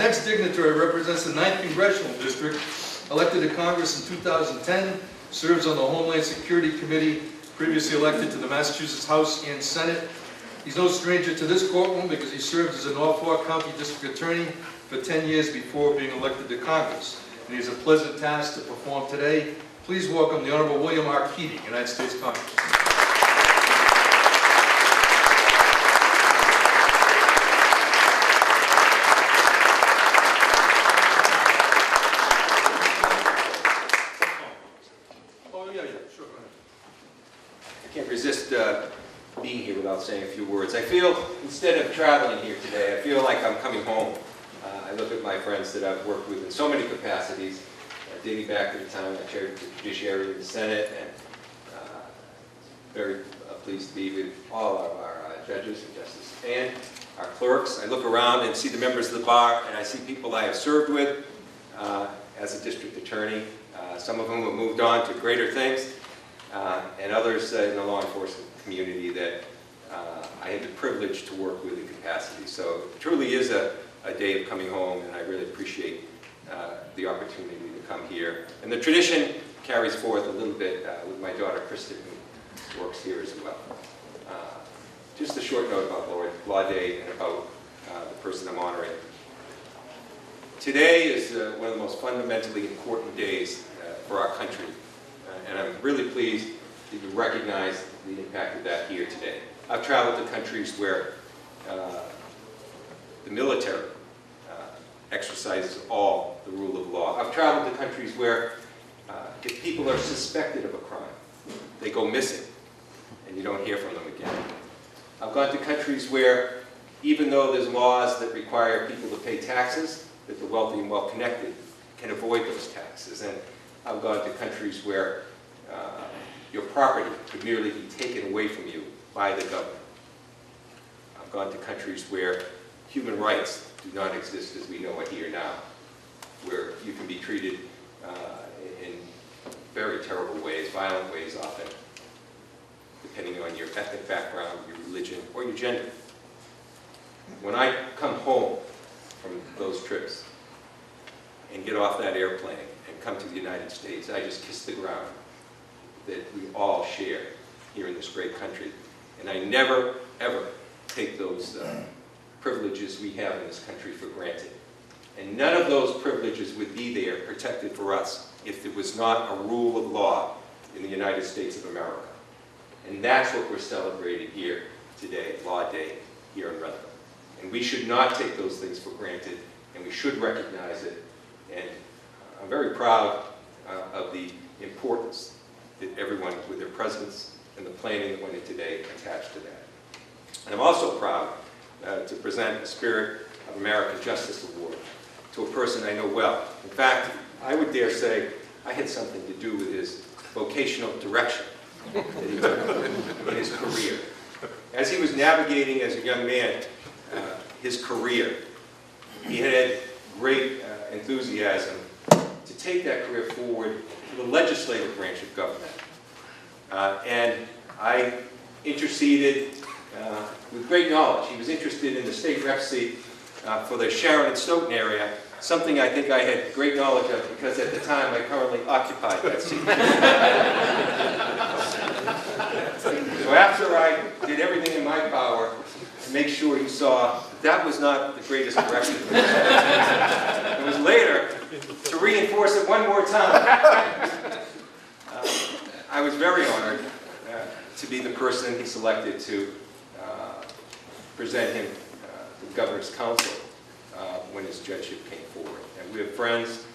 next dignitary represents the 9th Congressional District, elected to Congress in 2010, serves on the Homeland Security Committee, previously elected to the Massachusetts House and Senate. He's no stranger to this courtroom because he served as a Norfolk County District Attorney for 10 years before being elected to Congress. And he has a pleasant task to perform today. Please welcome the Honorable William R. Keating, United States Congress. I can't resist being here without saying a few words. I feel, instead of traveling here today, I feel like I'm coming home. I look at my friends that I've worked with in so many capacities, dating back to the time I chaired the Judiciary in the Senate, and very pleased to be with all of our judges and justices and our clerks. I look around and see the members of the bar, and I see people I have served with as a district attorney. Some of them have moved on to greater things, and others in the law enforcement community that I had the privilege to work with in capacity. So it truly is a day of coming home, and I really appreciate the opportunity to come here. And the tradition carries forth a little bit with my daughter Kristen, who works here as well. Just a short note about Law Day and about the person I'm honoring. Today is one of the most fundamentally important days for our country, and I'm really pleased that you recognize the impact of that here today. I've traveled to countries where the military exercises all the rule of law. I've traveled to countries where if people are suspected of a crime, they go missing and you don't hear from them again. I've gone to countries where even though there's laws that require people to pay taxes, that the wealthy and well-connected can avoid those taxes. And I've gone to countries where your property could merely be taken away from you by the government. I've gone to countries where human rights do not exist as we know it here now, where you can be treated in very terrible ways, violent ways often, depending on your ethnic background, your religion, or your gender. When I come home from those trips and get off that airplane and come to the United States, I just kiss the ground that we all share here in this great country. And I never, ever take those privileges we have in this country for granted. And none of those privileges would be there protected for us if there was not a rule of law in the United States of America. And that's what we're celebrating here today, Law Day, here in Wrentham. And we should not take those things for granted, and we should recognize it. And I'm very proud of the importance that everyone, with their presence and the planning that went in today, attached to that. And I'm also proud to present the Spirit of American Justice Award to a person I know well. In fact, I would dare say I had something to do with his vocational direction that he took in his career. As he was navigating as a young man his career, he had great enthusiasm to take that career forward to the legislative branch of government. And I interceded with great knowledge. He was interested in the state rep seat for the Sharon and Stoughton area, something I think I had great knowledge of because at the time I currently occupied that seat. So after I did everything in my power to make sure he saw that was not the greatest direction. It was later to reinforce it one more time. I was very honored to be the person he selected to present him to the Governor's Council when his judgeship came forward. And we have friends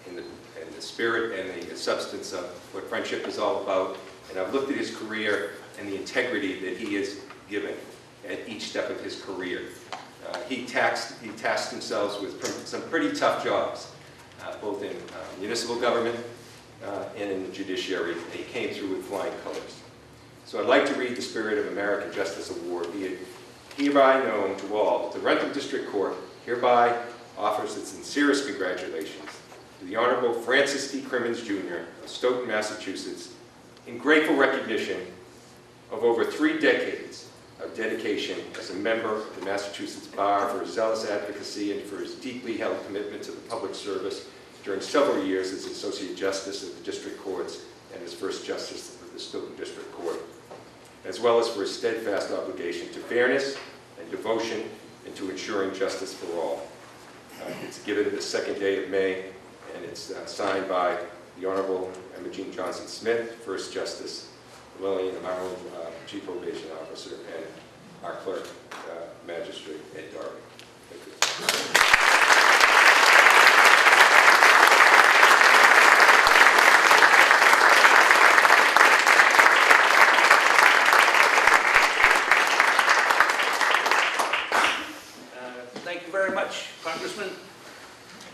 in the spirit and the substance of what friendship is all about. And I've looked at his career and the integrity that he has given at each step of his career. He tasked himself with some pretty tough jobs, both in municipal government and in the judiciary, and he came through with flying colors. So I'd like to read the Spirit of American Justice Award, be it hereby known to all that the Wrentham District Court hereby offers its sincerest congratulations to the Honorable Francis T. Crimmins, Jr. of Stoughton, Massachusetts, in grateful recognition of over 3 decades of dedication as a member of the Massachusetts Bar, for his zealous advocacy and for his deeply held commitment to the public service during several years as Associate Justice of the District Courts and as First Justice of the Stoughton District Court, as well as for his steadfast obligation to fairness and devotion and to ensuring justice for all. It's given the second day of May, and it's signed by the Honorable Emma Jean Johnson Smith, First Justice, Lillian Arnold, Chief Probation Officer, and our Clerk, Magistrate Ed Darby. Thank you. Thank you very much, Congressman.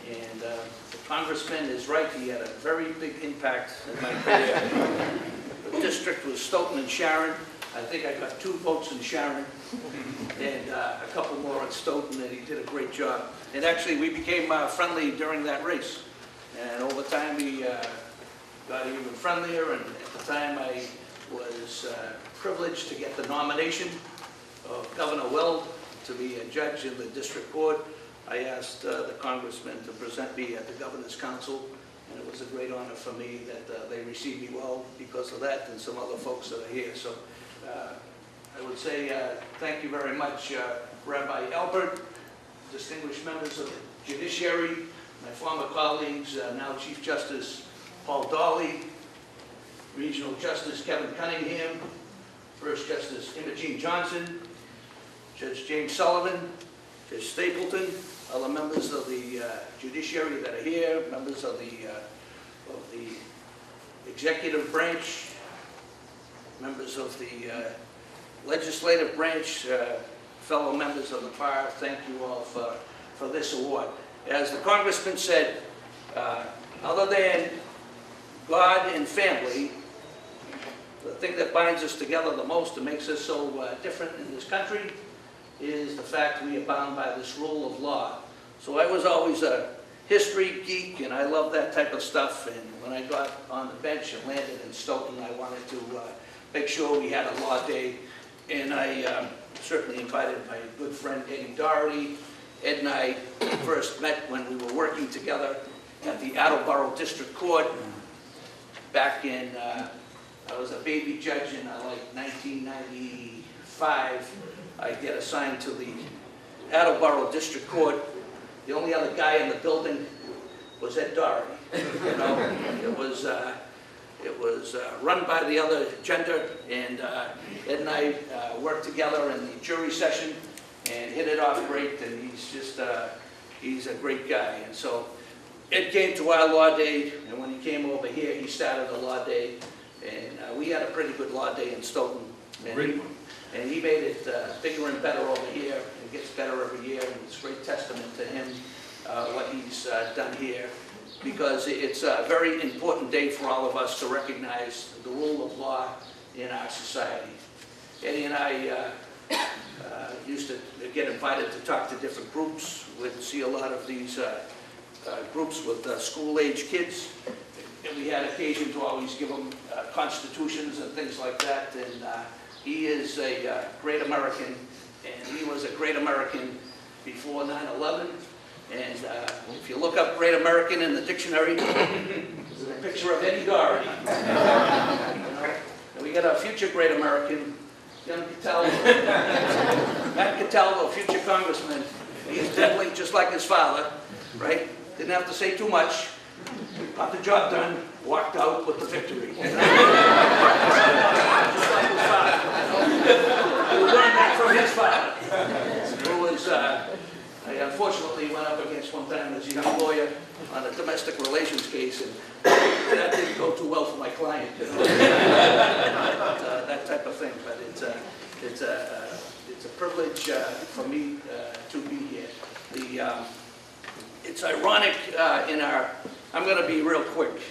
And the Congressman is right, he had a very big impact in my career. The district was Stoughton and Sharon. I think I got 2 votes in Sharon and a couple more at Stoughton, and he did a great job. And actually, we became friendly during that race. And over time, we got even friendlier, and at the time, I was privileged to get the nomination of Governor Weld to be a judge in the district court. I asked the congressman to present me at the Governor's Council, and it was a great honor for me that they received me well because of that, and some other folks that are here. So I would say thank you very much, Rabbi Albert, distinguished members of the judiciary, my former colleagues, now Chief Justice Paul Dawley, Regional Justice Kevin Cunningham, First Justice Imogene Johnson, Judge James Sullivan, Judge Stapleton, other members of the judiciary that are here, members of the executive branch, members of the legislative branch, fellow members of the bar, thank you all for this award. As the congressman said, other than God and family, the thing that binds us together the most and makes us so different in this country is the fact we are bound by this rule of law. So I was always a history geek, and I love that type of stuff. And when I got on the bench and landed in Stoughton, I wanted to make sure we had a law day. And I certainly invited my good friend Eddie Doherty. Ed and I first met when we were working together at the Attleboro District Court back in, I was a baby judge in like 1995. I get assigned to the Attleboro District Court. The only other guy in the building was Ed Doherty. You know, it was run by the other gender, and Ed and I worked together in the jury session and hit it off great. And he's just he's a great guy. And so Ed came to our law day, and when he came over here, he started a law day, and we had a pretty good law day in Stoughton. And he made it bigger and better over here. It gets better every year, and it's a great testament to him, what he's done here, because it's a very important day for all of us to recognize the rule of law in our society. Eddie and I used to get invited to talk to different groups. We'd see a lot of these groups with school-age kids, and we had occasion to always give them constitutions and things like that. And he is a great American, and he was a great American before 9/11. And if you look up Great American in the dictionary, there's a picture of Eddie Doherty. And we got a future great American, young Cattell, Matt Cattell, a future congressman. He's definitely just like his father, right? Didn't have to say too much. Got the job done, walked out with the victory. Just like his father. We learned that from his father, who was, I unfortunately went up against one time as a young lawyer on a domestic relations case, and that didn't go too well for my client, you know? That type of thing. But it's a privilege for me to be here. It's ironic in our. I'm going to be real quick.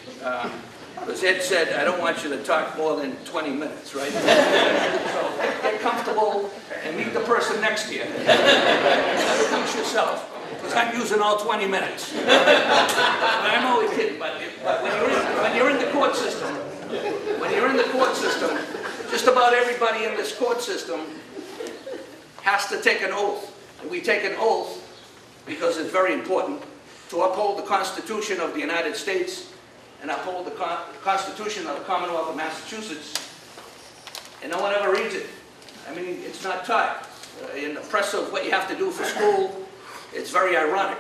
As Ed said, I don't want you to talk more than 20 minutes, right? So get comfortable and meet the person next to you. Introduce yourself, because I'm using all 20 minutes. I'm only kidding, but when you're in the court system, just about everybody in this court system has to take an oath. And we take an oath because it's very important to uphold the Constitution of the United States and uphold the Constitution of the Commonwealth of Massachusetts. And no one ever reads it. I mean, it's not taught. In the press of what you have to do for school, it's very ironic.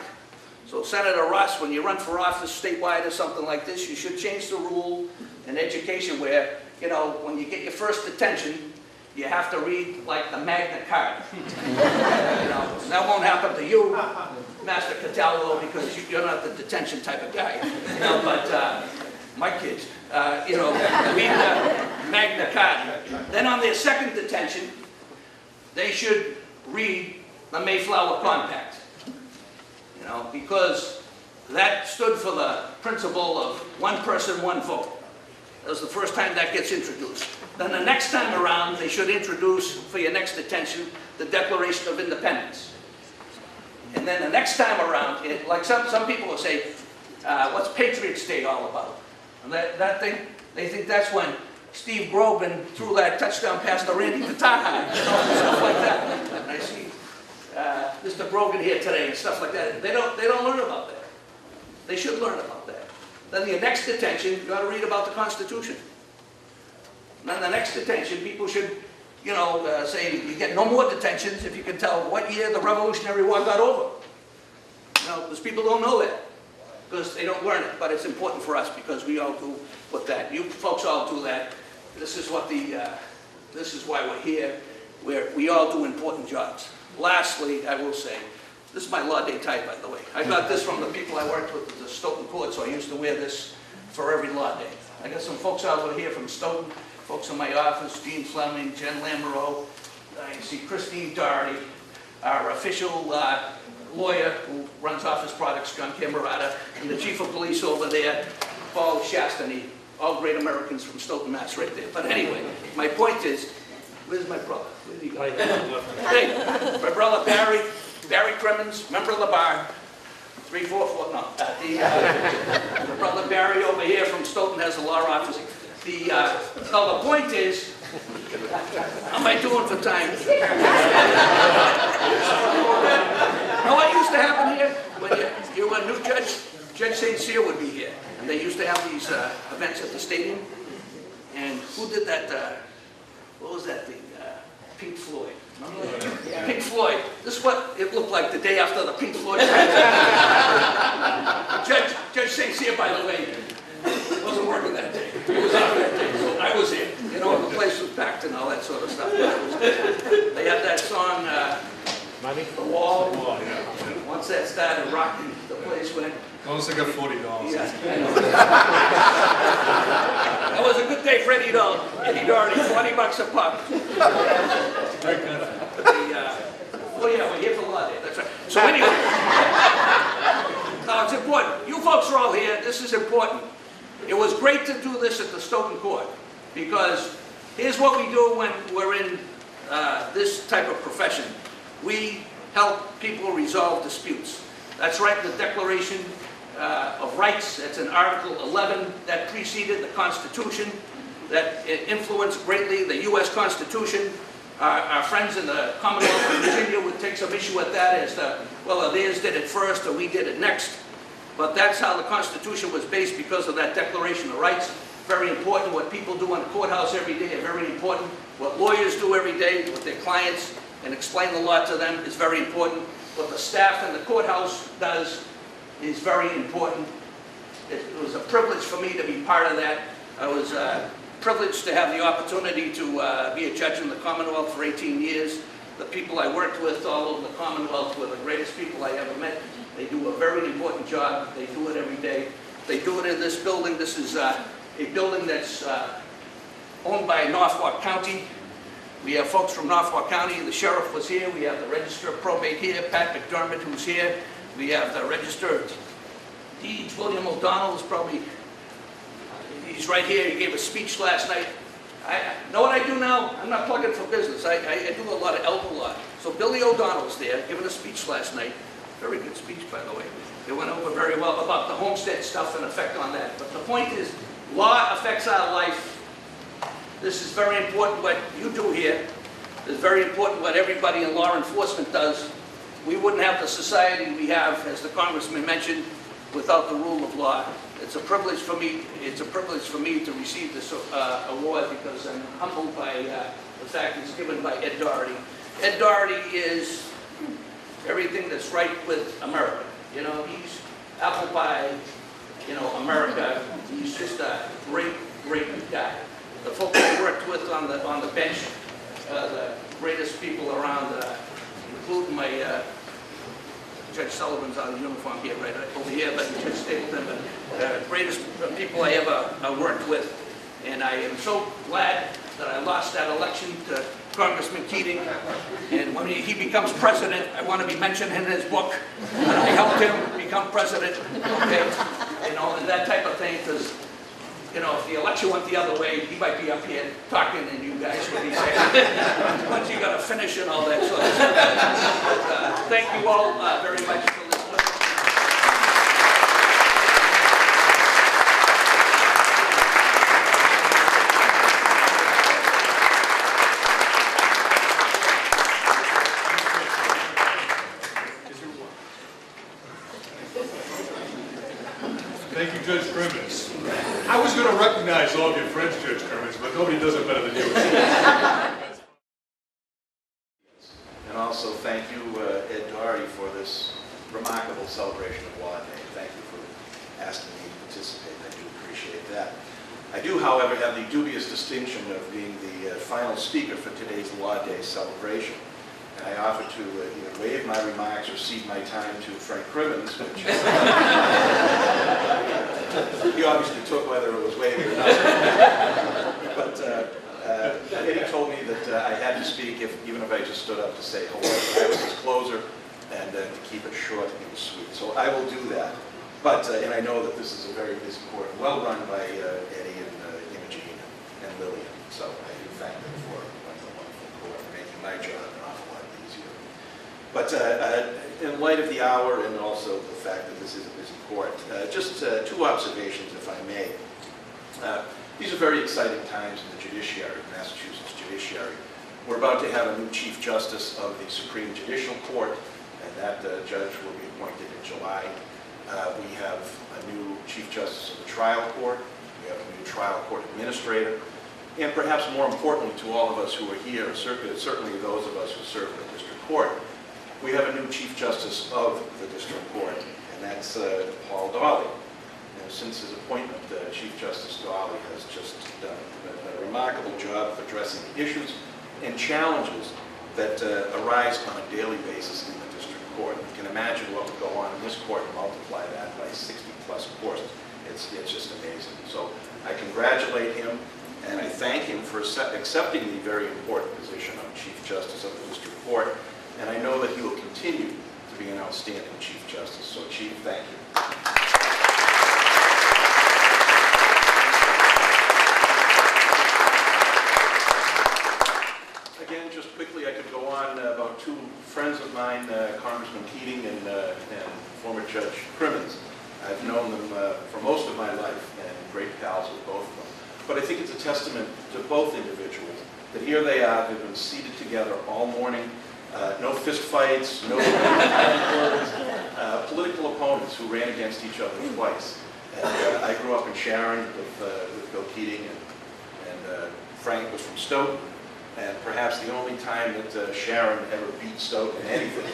So Senator Ross, when you run for office statewide or something like this, you should change the rule in education where, you know, when you get your first detention, you have to read like the Magna Carta. You know, that won't happen to you, Master Cataldo, because you're not the detention type of guy. You know, but my kids, you know, read the Magna Carta. Then on their second detention, they should read the Mayflower Compact. You know, because that stood for the principle of one person, one vote. That was the first time that gets introduced. Then the next time around, they should introduce, for your next detention, the Declaration of Independence. And then the next time around, like some people will say, what's Patriot State all about? And that thing, they think that's when Steve Groban threw that touchdown pass to Randy Vitaha, you know, stuff like that. And I see Mr. Brogan here today and stuff like that. They don't learn about that. They should learn about that. Then the next detention, you got to read about the Constitution. And then the next detention, people should, you know, say you get no more detentions if you can tell what year the Revolutionary War got over. You know, because people don't know that. Because they don't learn it, but it's important for us because we all do what that. You folks all do that. This is what this is why we're here. We all do important jobs. Lastly, I will say, this is my law day tie, by the way. I got this from the people I worked with at the Stoughton court, so I used to wear this for every law day. I got some folks over here from Stoughton, folks in my office, Gene Fleming, Jen Lamoureux. I see Christine Doherty, our official lawyer who runs Office Products, John Camerata, and the chief of police over there, Paul Shastany, all great Americans from Stoughton, Mass, right there. But anyway, my point is, where's my brother? Where did he go? Hey, my brother Barry Crimmins, member of the bar, 344, no. The brother Barry over here from Stoughton has a law office. No, the point is, how am I doing for time? You know what used to happen here? When you were a new judge, Judge St. Cyr would be here. And they used to have these events at the stadium. And who did that, what was that thing? Pink Floyd. Remember that? Yeah. Pink Floyd. This is what it looked like the day after the Pink Floyd Judge St. Cyr, by the way, wasn't working that day. He was out that day, so I was here. You know, the place was packed and all that sort of stuff. They had that song, The Wall. Once that started rocking, the place went. Once I got $40. Yeah, I know. That was a good day for Eddie Doherty, $20 a pop. Oh yeah, we're here for law day, that's right. So anyway, it's important. You folks are all here, this is important. It was great to do this at the Stoughton court, because here's what we do when we're in this type of profession. We help people resolve disputes. That's right in the Declaration of Rights. That's in Article 11 that preceded the Constitution, that influenced greatly the U.S. Constitution. Our friends in the Commonwealth of Virginia would take some issue with that as to, well, theirs did it first or we did it next. But that's how the Constitution was based because of that Declaration of Rights. Very important. What people do in the courthouse every day are very important. What lawyers do every day with their clients and explain the law to them is very important. What the staff in the courthouse does is very important. It was a privilege for me to be part of that. I was privileged to have the opportunity to be a judge in the Commonwealth for 18 years. The people I worked with all over the Commonwealth were the greatest people I ever met. They do a very important job. They do it every day. They do it in this building. This is a building that's owned by Norfolk County. We have folks from Norfolk County. The sheriff was here. We have the Register of Probate here, Pat McDermott, who's here. We have the Register of Deeds, William O'Donnell is probably, he's right here. He gave a speech last night. Know what I do now? I'm not plugging for business. I do a lot of elder law. So Billy O'Donnell's there, giving a speech last night. Very good speech, by the way. It went over very well about the homestead stuff and effect on that. But the point is, law affects our life. This is very important what you do here. It's very important what everybody in law enforcement does. We wouldn't have the society we have, as the Congressman mentioned, without the rule of law. It's a privilege for me. It's a privilege for me to receive this award because I'm humbled by the fact it's given by Ed Doherty. Ed Doherty is everything that's right with America. You know, he's apple pie, you know, America. He's just a great, great guy. The folks I worked with on the bench, the greatest people around, including my Judge Sullivan's out of uniform here, right over here, but Judge Stapleton, but greatest people I ever worked with. And I am so glad that I lost that election to Congressman Keating. And when he becomes president, I want to be mentioned in his book. I helped him become president, okay? You know, and that type of thing, because, you know, if the election went the other way, he might be up here talking and you guys would be saying, once you got to finish and all that sort of stuff. But, thank you all very much for listening. Thank you, Judge Crimmins. I was going to recognize all of your friends, Judge Crimmins, but nobody does it better than you. And also thank you, Ed Doherty, for this remarkable celebration of Law Day. Thank you for asking me to participate. I do appreciate that. I do, however, have the dubious distinction of being the final speaker for today's Law Day celebration. And I offer to either waive my remarks or cede my time to Frank Crimmins, which he obviously took whether it was waived or not. But Eddie told me that I had to speak even if I just stood up to say hello. I was his closer, and to keep it short and sweet. So I will do that. But, and I know that this is a very busy court, well run by Eddie and Imogene and Lillian. So I do thank them for running a wonderful court and making my job an awful lot easier. But in light of the hour and also the fact that this is a busy court, just two observations, if I may. These are very exciting times in the judiciary, Massachusetts judiciary. We're about to have a new Chief Justice of the Supreme Judicial Court, and that judge will be appointed in July. We have a new Chief Justice of the Trial Court. We have a new Trial Court Administrator. And perhaps more importantly to all of us who are here, certainly those of us who serve in the District Court, we have a new Chief Justice of the District Court, and that's Paul Dawley. And since his appointment, Chief Justice Dawley has just done a remarkable job of addressing issues and challenges that arise on a daily basis in the District Court. You can imagine what would go on in this court and multiply that by 60 plus courts. It's just amazing. So I congratulate him and I thank him for accepting the very important position of Chief Justice of the District Court. And I know that he will continue to be an outstanding Chief Justice. So Chief, thank you. Again, just quickly, I could go on about two friends of mine, Congressman Keating and former Judge Crimmins. I've known them for most of my life and great pals with both of them. But I think it's a testament to both individuals that here they are, they've been seated together all morning, no fist fights, no political opponents who ran against each other twice. And I grew up in Sharon with Bill Keating, and Frank was from Stoughton. And perhaps the only time that Sharon ever beat Stoughton in anything.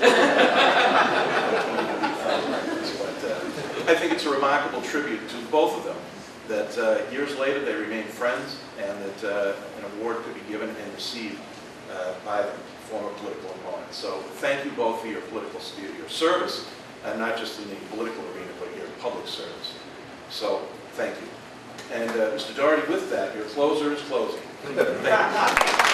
But I think it's a remarkable tribute to both of them that years later they remain friends and that an award could be given and received by the former political opponents. So thank you both for your your service, not just in the political arena, but your public service. So thank you. And Mr. Doherty, with that, your closer is closing. Thank you.